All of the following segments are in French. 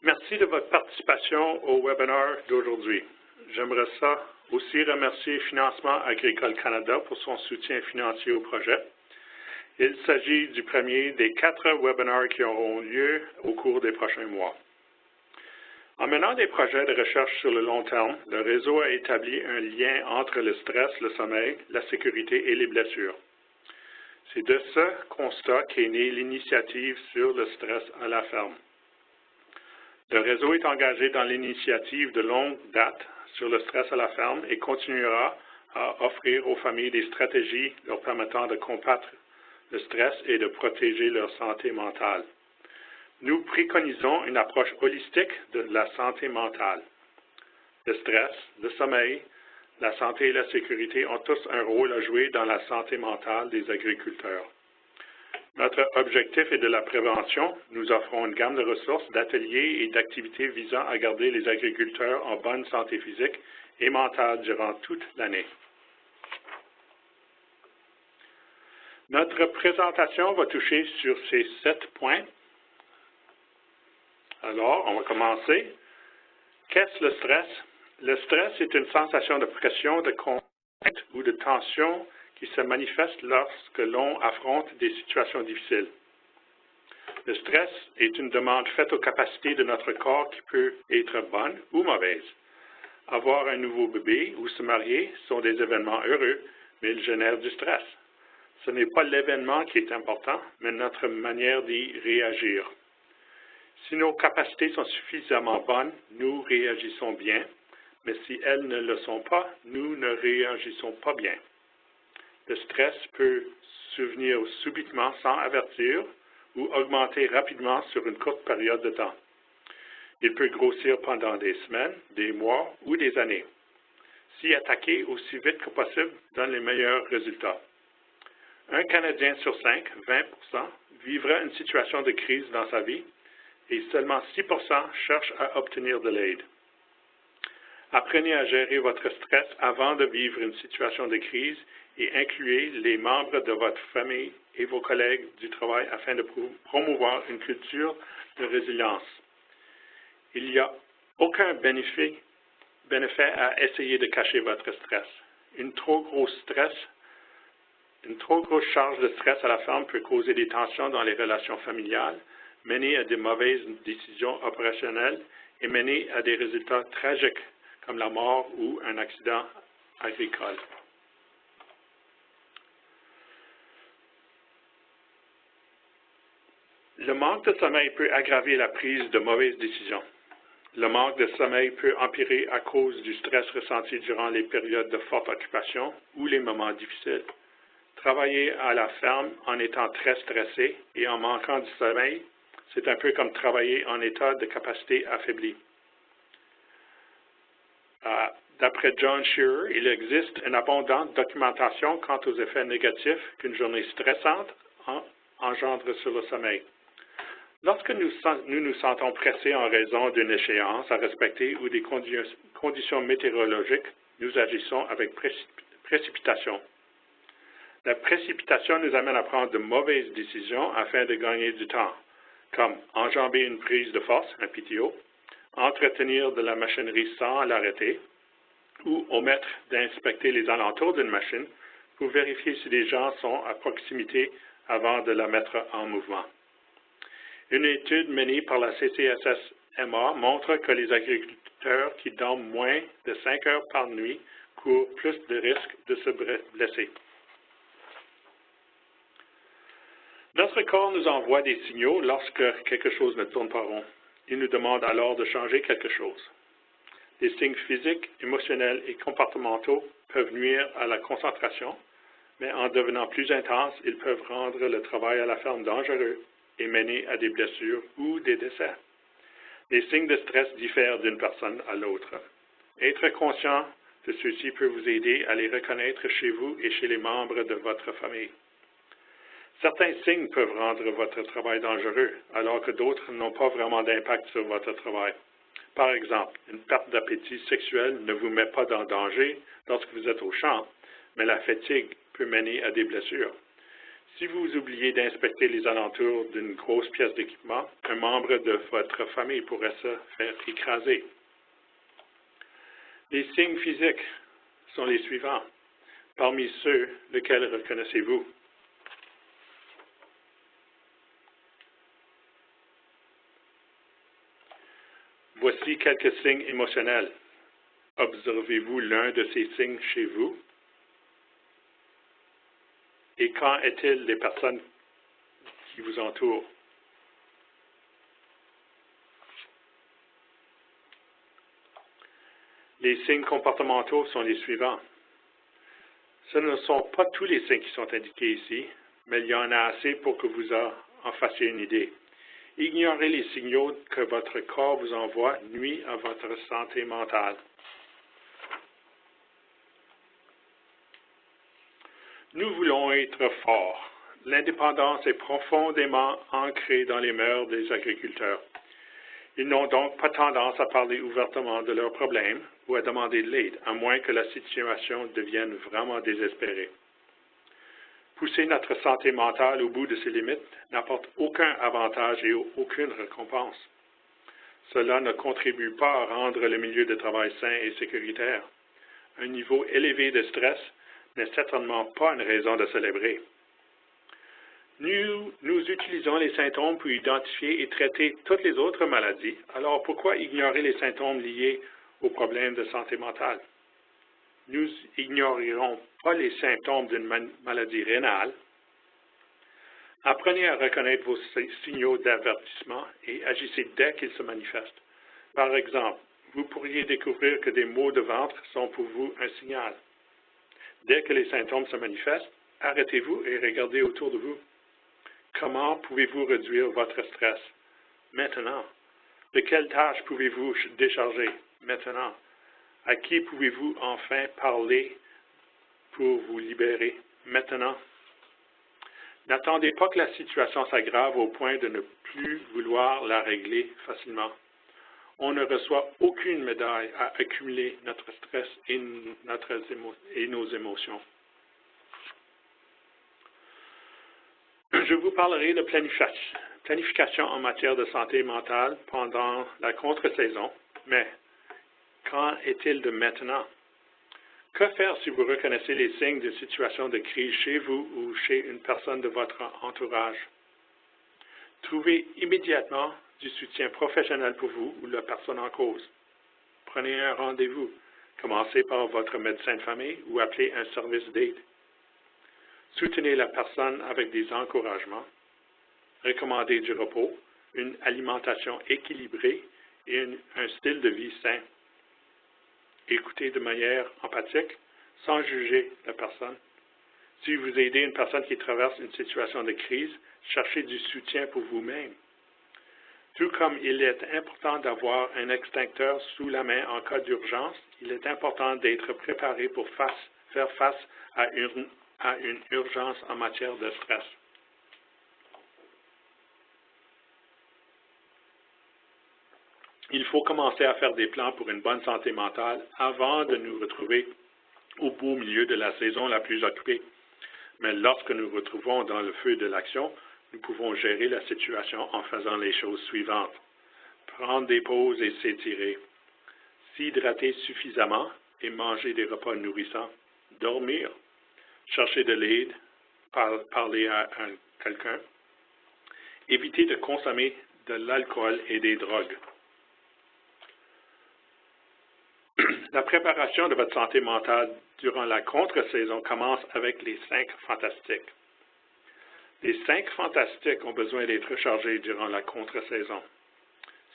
Merci de votre participation au webinaire d'aujourd'hui. J'aimerais ça aussi remercier Financement Agricole Canada pour son soutien financier au projet. Il s'agit du premier des 4 webinaires qui auront lieu au cours des prochains mois. En menant des projets de recherche sur le long terme, le réseau a établi un lien entre le stress, le sommeil, la sécurité et les blessures. C'est de ce constat qu'est née l'initiative sur le stress à la ferme. Le réseau est engagé dans l'initiative de longue date sur le stress à la ferme et continuera à offrir aux familles des stratégies leur permettant de combattre le stress et de protéger leur santé mentale. Nous préconisons une approche holistique de la santé mentale. Le stress, le sommeil, la santé et la sécurité ont tous un rôle à jouer dans la santé mentale des agriculteurs. Notre objectif est de la prévention. Nous offrons une gamme de ressources, d'ateliers et d'activités visant à garder les agriculteurs en bonne santé physique et mentale durant toute l'année. Notre présentation va toucher sur ces 7 points. Alors, on va commencer. Qu'est-ce le stress? Le stress est une sensation de pression, de contrainte ou de tension qui se manifeste lorsque l'on affronte des situations difficiles. Le stress est une demande faite aux capacités de notre corps qui peut être bonne ou mauvaise. Avoir un nouveau bébé ou se marier sont des événements heureux, mais ils génèrent du stress. Ce n'est pas l'événement qui est important, mais notre manière d'y réagir. Si nos capacités sont suffisamment bonnes, nous réagissons bien, mais si elles ne le sont pas, nous ne réagissons pas bien. Le stress peut survenir subitement sans avertir ou augmenter rapidement sur une courte période de temps. Il peut grossir pendant des semaines, des mois ou des années. Si attaqué aussi vite que possible donne les meilleurs résultats. Un Canadien sur 5, 20%, vivra une situation de crise dans sa vie et seulement 6% cherchent à obtenir de l'aide. Apprenez à gérer votre stress avant de vivre une situation de crise et incluez les membres de votre famille et vos collègues du travail afin de promouvoir une culture de résilience. Il n'y a aucun bénéfice à essayer de cacher votre stress. Une trop grosse charge de stress à la ferme peut causer des tensions dans les relations familiales, mener à de mauvaises décisions opérationnelles et mener à des résultats tragiques comme la mort ou un accident agricole. Le manque de sommeil peut aggraver la prise de mauvaises décisions. Le manque de sommeil peut empirer à cause du stress ressenti durant les périodes de forte occupation ou les moments difficiles. Travailler à la ferme en étant très stressé et en manquant de sommeil, c'est un peu comme travailler en état de capacité affaiblie. D'après John Shearer, il existe une abondante documentation quant aux effets négatifs qu'une journée stressante engendre sur le sommeil. Lorsque nous nous sentons pressés en raison d'une échéance à respecter ou des conditions météorologiques, nous agissons avec précipitation. La précipitation nous amène à prendre de mauvaises décisions afin de gagner du temps, comme enjamber une prise de force, un PTO, entretenir de la machinerie sans l'arrêter, ou omettre d'inspecter les alentours d'une machine pour vérifier si les gens sont à proximité avant de la mettre en mouvement. Une étude menée par la CCSSMA montre que les agriculteurs qui dorment moins de 5 heures par nuit courent plus de risques de se blesser. Notre corps nous envoie des signaux lorsque quelque chose ne tourne pas rond. Il nous demande alors de changer quelque chose. Les signes physiques, émotionnels et comportementaux peuvent nuire à la concentration, mais en devenant plus intenses, ils peuvent rendre le travail à la ferme dangereux et mener à des blessures ou des décès. Les signes de stress diffèrent d'une personne à l'autre. Être conscient de ceux-ci peut vous aider à les reconnaître chez vous et chez les membres de votre famille. Certains signes peuvent rendre votre travail dangereux, alors que d'autres n'ont pas vraiment d'impact sur votre travail. Par exemple, une perte d'appétit sexuel ne vous met pas en danger lorsque vous êtes au champ, mais la fatigue peut mener à des blessures. Si vous oubliez d'inspecter les alentours d'une grosse pièce d'équipement, un membre de votre famille pourrait se faire écraser. Les signes physiques sont les suivants. Parmi ceux, lesquels reconnaissez-vous? Voici quelques signes émotionnels. Observez-vous l'un de ces signes chez vous? Et qu'en est-il des personnes qui vous entourent? Les signes comportementaux sont les suivants. Ce ne sont pas tous les signes qui sont indiqués ici, mais il y en a assez pour que vous en fassiez une idée. Ignorer les signaux que votre corps vous envoie nuit à votre santé mentale. Nous voulons être forts. L'indépendance est profondément ancrée dans les mœurs des agriculteurs. Ils n'ont donc pas tendance à parler ouvertement de leurs problèmes ou à demander de l'aide, à moins que la situation devienne vraiment désespérée. Pousser notre santé mentale au bout de ses limites n'apporte aucun avantage et aucune récompense. Cela ne contribue pas à rendre le milieu de travail sain et sécuritaire. Un niveau élevé de stress n'est certainement pas une raison de célébrer. Nous utilisons les symptômes pour identifier et traiter toutes les autres maladies. Alors pourquoi ignorer les symptômes liés aux problèmes de santé mentale? Nous ignorerons pas les symptômes d'une maladie rénale. Apprenez à reconnaître vos signaux d'avertissement et agissez dès qu'ils se manifestent. Par exemple, vous pourriez découvrir que des maux de ventre sont pour vous un signal. Dès que les symptômes se manifestent, arrêtez-vous et regardez autour de vous. Comment pouvez-vous réduire votre stress? Maintenant. De quelles tâches pouvez-vous décharger? Maintenant. À qui pouvez-vous enfin parler pour vous libérer? Maintenant. N'attendez pas que la situation s'aggrave au point de ne plus vouloir la régler facilement. On ne reçoit aucune médaille à accumuler notre stress et nos émotions. Je vous parlerai de planification en matière de santé mentale pendant la contre-saison, mais qu'en est-il de maintenant? Que faire si vous reconnaissez les signes de situation de crise chez vous ou chez une personne de votre entourage? Trouvez immédiatement du soutien professionnel pour vous ou la personne en cause. Prenez un rendez-vous. Commencez par votre médecin de famille ou appelez un service d'aide. Soutenez la personne avec des encouragements. Recommandez du repos, une alimentation équilibrée et un style de vie sain. Écoutez de manière empathique, sans juger la personne. Si vous aidez une personne qui traverse une situation de crise, cherchez du soutien pour vous-même. Tout comme il est important d'avoir un extincteur sous la main en cas d'urgence, il est important d'être préparé pour faire face à une urgence en matière de stress. Il faut commencer à faire des plans pour une bonne santé mentale avant de nous retrouver au beau milieu de la saison la plus occupée. Mais lorsque nous retrouvons dans le feu de l'action, nous pouvons gérer la situation en faisant les choses suivantes. Prendre des pauses et s'étirer. S'hydrater suffisamment et manger des repas nourrissants. Dormir. Chercher de l'aide. Parler à quelqu'un. Éviter de consommer de l'alcool et des drogues. La préparation de votre santé mentale durant la contre-saison commence avec les 5 fantastiques. Les 5 fantastiques ont besoin d'être rechargés durant la contre-saison.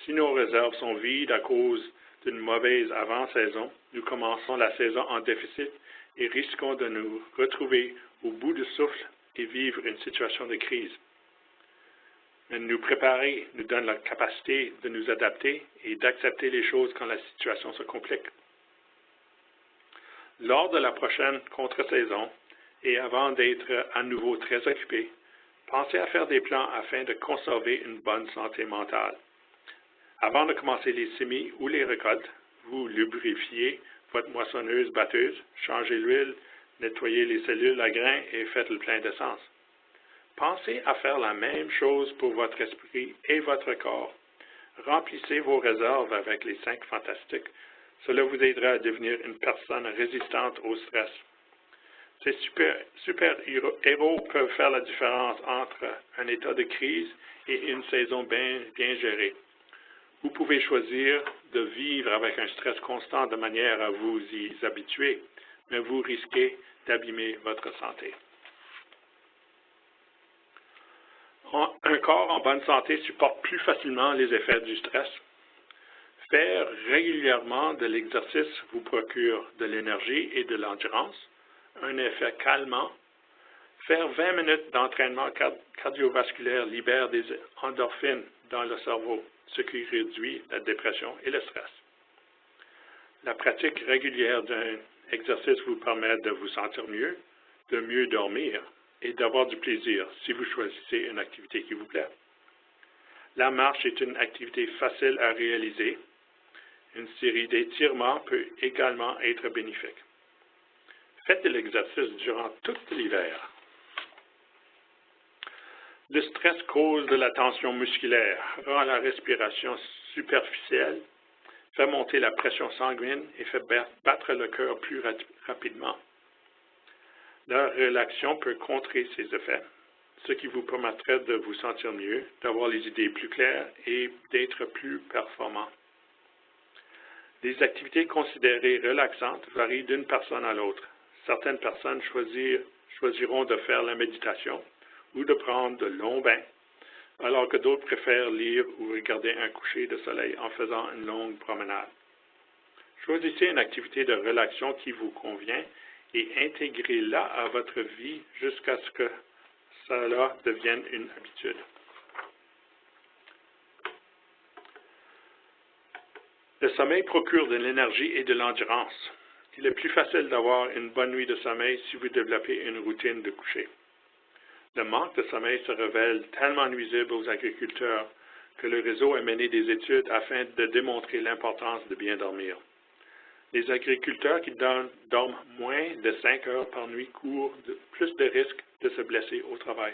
Si nos réserves sont vides à cause d'une mauvaise avant-saison, nous commençons la saison en déficit et risquons de nous retrouver au bout du souffle et vivre une situation de crise. Mais nous préparer nous donne la capacité de nous adapter et d'accepter les choses quand la situation se complique. Lors de la prochaine contre-saison et avant d'être à nouveau très occupé, pensez à faire des plans afin de conserver une bonne santé mentale. Avant de commencer les semis ou les récoltes, vous lubrifiez votre moissonneuse-batteuse, changez l'huile, nettoyez les cellules à grains et faites le plein d'essence. Pensez à faire la même chose pour votre esprit et votre corps. Remplissez vos réserves avec les 5 fantastiques. Cela vous aidera à devenir une personne résistante au stress. Ces super-héros peuvent faire la différence entre un état de crise et une saison bien gérée. Vous pouvez choisir de vivre avec un stress constant de manière à vous y habituer, mais vous risquez d'abîmer votre santé. Un corps en bonne santé supporte plus facilement les effets du stress. Faire régulièrement de l'exercice vous procure de l'énergie et de l'endurance, un effet calmant. Faire 20 minutes d'entraînement cardiovasculaire libère des endorphines dans le cerveau, ce qui réduit la dépression et le stress. La pratique régulière d'un exercice vous permet de vous sentir mieux, de mieux dormir et d'avoir du plaisir si vous choisissez une activité qui vous plaît. La marche est une activité facile à réaliser. Une série d'étirements peut également être bénéfique. Faites de l'exercice durant tout l'hiver. Le stress cause de la tension musculaire, rend la respiration superficielle, fait monter la pression sanguine et fait battre le cœur plus rapidement. La relaxation peut contrer ces effets, ce qui vous permettrait de vous sentir mieux, d'avoir les idées plus claires et d'être plus performant. Les activités considérées relaxantes varient d'une personne à l'autre. Certaines personnes choisiront de faire la méditation ou de prendre de longs bains, alors que d'autres préfèrent lire ou regarder un coucher de soleil en faisant une longue promenade. Choisissez une activité de relaxation qui vous convient et intégrez-la à votre vie jusqu'à ce que cela devienne une habitude. Le sommeil procure de l'énergie et de l'endurance. Il est plus facile d'avoir une bonne nuit de sommeil si vous développez une routine de coucher. Le manque de sommeil se révèle tellement nuisible aux agriculteurs que le réseau a mené des études afin de démontrer l'importance de bien dormir. Les agriculteurs qui dorment moins de 5 heures par nuit courent plus de risques de se blesser au travail.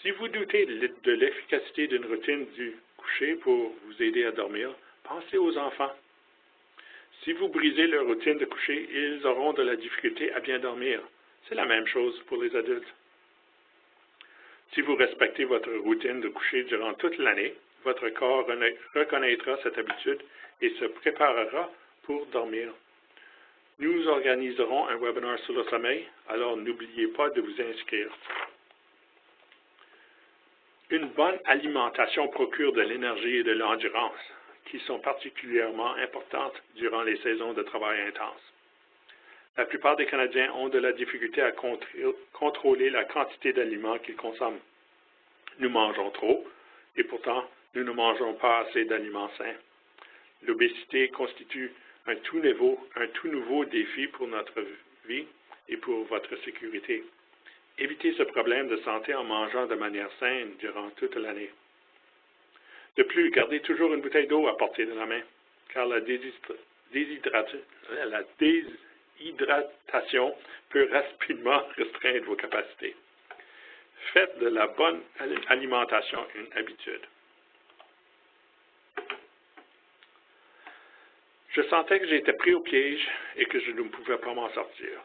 Si vous doutez de l'efficacité d'une routine du coucher pour vous aider à dormir, pensez aux enfants. Si vous brisez leur routine de coucher, ils auront de la difficulté à bien dormir. C'est la même chose pour les adultes. Si vous respectez votre routine de coucher durant toute l'année, votre corps reconnaîtra cette habitude et se préparera pour dormir. Nous organiserons un webinaire sur le sommeil, alors n'oubliez pas de vous inscrire. Une bonne alimentation procure de l'énergie et de l'endurance, qui sont particulièrement importantes durant les saisons de travail intense. La plupart des Canadiens ont de la difficulté à contrôler la quantité d'aliments qu'ils consomment. Nous mangeons trop, et pourtant, nous ne mangeons pas assez d'aliments sains. L'obésité constitue un tout nouveau défi pour notre vie et pour votre sécurité. Évitez ce problème de santé en mangeant de manière saine durant toute l'année. De plus, gardez toujours une bouteille d'eau à portée de la main, car la déshydratation peut rapidement restreindre vos capacités. Faites de la bonne alimentation une habitude. Je sentais que j'étais pris au piège et que je ne pouvais pas m'en sortir.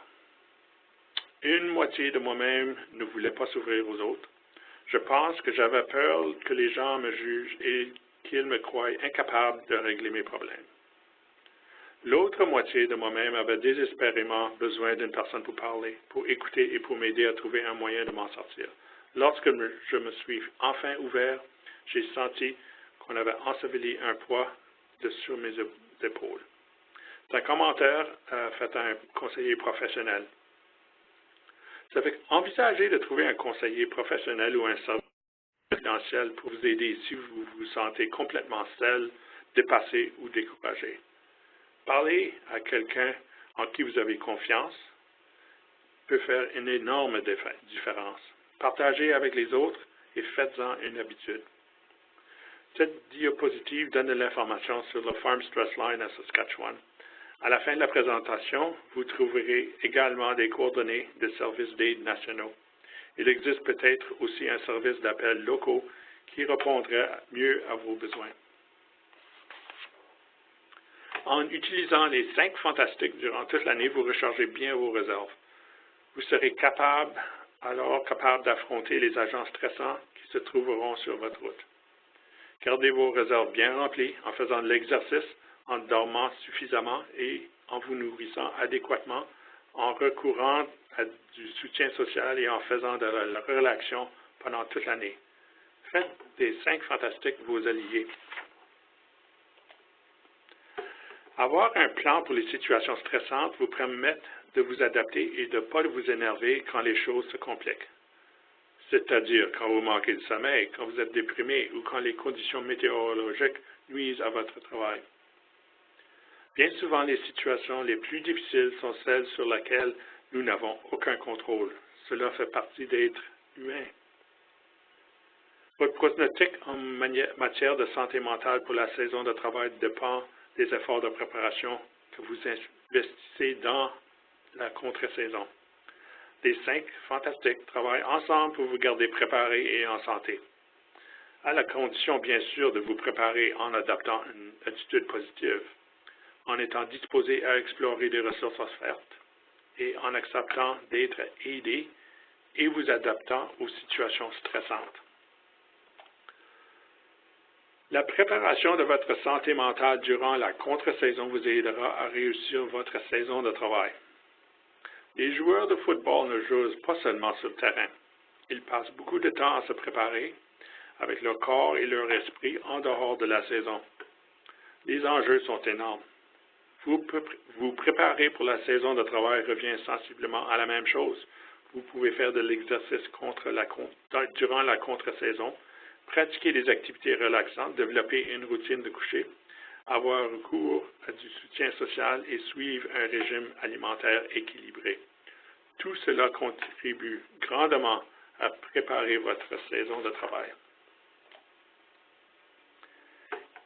Une moitié de moi-même ne voulait pas s'ouvrir aux autres. Je pense que j'avais peur que les gens me jugent et qu'ils me croient incapable de régler mes problèmes. L'autre moitié de moi-même avait désespérément besoin d'une personne pour parler, pour écouter et pour m'aider à trouver un moyen de m'en sortir. Lorsque je me suis enfin ouvert, j'ai senti qu'on avait enseveli un poids sur mes épaules. C'est un commentaire fait à un conseiller professionnel. Ça fait envisager de trouver un conseiller professionnel ou un service confidentiel pour vous aider si vous vous sentez complètement seul, dépassé ou découragé. Parler à quelqu'un en qui vous avez confiance peut faire une énorme différence. Partagez avec les autres et faites-en une habitude. Cette diapositive donne de l'information sur le Farm Stress Line à Saskatchewan. À la fin de la présentation, vous trouverez également des coordonnées de services d'aide nationaux. Il existe peut-être aussi un service d'appel locaux qui répondrait mieux à vos besoins. En utilisant les 5 fantastiques durant toute l'année, vous rechargez bien vos réserves. Vous serez alors capable d'affronter les agents stressants qui se trouveront sur votre route. Gardez vos réserves bien remplies en faisant de l'exercice, en dormant suffisamment et en vous nourrissant adéquatement, en recourant à du soutien social et en faisant de la relaxation pendant toute l'année. Faites des 5 fantastiques vos alliés. Avoir un plan pour les situations stressantes vous permet de vous adapter et de ne pas vous énerver quand les choses se compliquent. C'est-à-dire quand vous manquez de sommeil, quand vous êtes déprimé ou quand les conditions météorologiques nuisent à votre travail. Bien souvent, les situations les plus difficiles sont celles sur lesquelles nous n'avons aucun contrôle. Cela fait partie d'être humain. Votre pronostic en matière de santé mentale pour la saison de travail dépend des efforts de préparation que vous investissez dans la contre-saison. Les 5 fantastiques travaillent ensemble pour vous garder préparé et en santé, à la condition bien sûr de vous préparer en adoptant une attitude positive, en étant disposé à explorer des ressources offertes et en acceptant d'être aidé et vous adaptant aux situations stressantes. La préparation de votre santé mentale durant la contre-saison vous aidera à réussir votre saison de travail. Les joueurs de football ne jouent pas seulement sur le terrain. Ils passent beaucoup de temps à se préparer avec leur corps et leur esprit en dehors de la saison. Les enjeux sont énormes. Vous préparer pour la saison de travail revient sensiblement à la même chose. Vous pouvez faire de l'exercice durant la contre-saison, pratiquer des activités relaxantes, développer une routine de coucher, avoir recours à du soutien social et suivre un régime alimentaire équilibré. Tout cela contribue grandement à préparer votre saison de travail.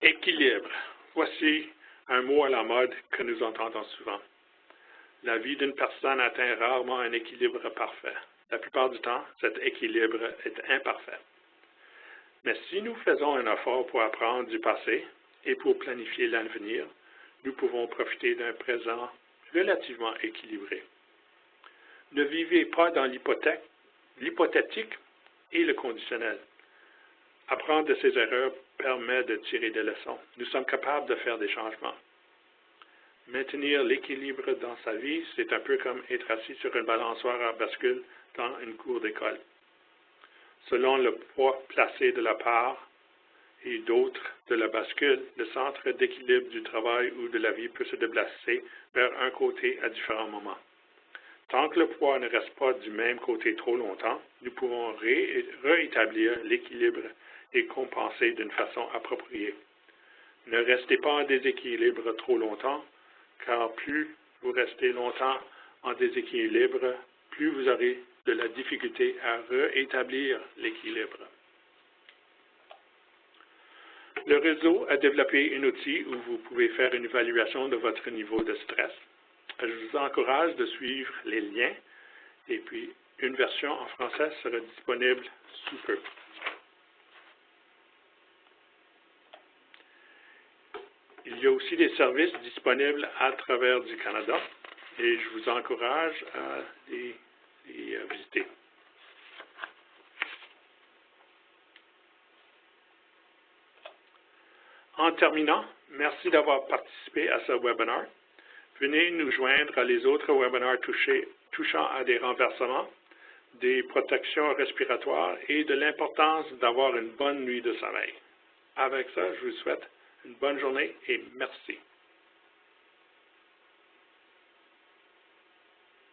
Équilibre. Voici un mot à la mode que nous entendons souvent. La vie d'une personne atteint rarement un équilibre parfait. La plupart du temps, cet équilibre est imparfait. Mais si nous faisons un effort pour apprendre du passé et pour planifier l'avenir, nous pouvons profiter d'un présent relativement équilibré. Ne vivez pas dans l'hypothétique et le conditionnel. Apprendre de ses erreurs permet de tirer des leçons. Nous sommes capables de faire des changements. Maintenir l'équilibre dans sa vie, c'est un peu comme être assis sur une balançoire à bascule dans une cour d'école. Selon le poids placé de la part et d'autres de la bascule, le centre d'équilibre du travail ou de la vie peut se déplacer vers un côté à différents moments. Tant que le poids ne reste pas du même côté trop longtemps, nous pouvons réétablir l'équilibre et compenser d'une façon appropriée. Ne restez pas en déséquilibre trop longtemps, car plus vous restez longtemps en déséquilibre, plus vous aurez de la difficulté à rétablir l'équilibre. Le réseau a développé un outil où vous pouvez faire une évaluation de votre niveau de stress. Je vous encourage de suivre les liens et puis une version en français sera disponible sous peu. Il y a aussi des services disponibles à travers du Canada et je vous encourage à les visiter. En terminant, merci d'avoir participé à ce webinaire. Venez nous joindre à les autres webinaires touchant à des renversements, des protections respiratoires et de l'importance d'avoir une bonne nuit de sommeil. Avec ça, je vous souhaite une bonne journée et merci.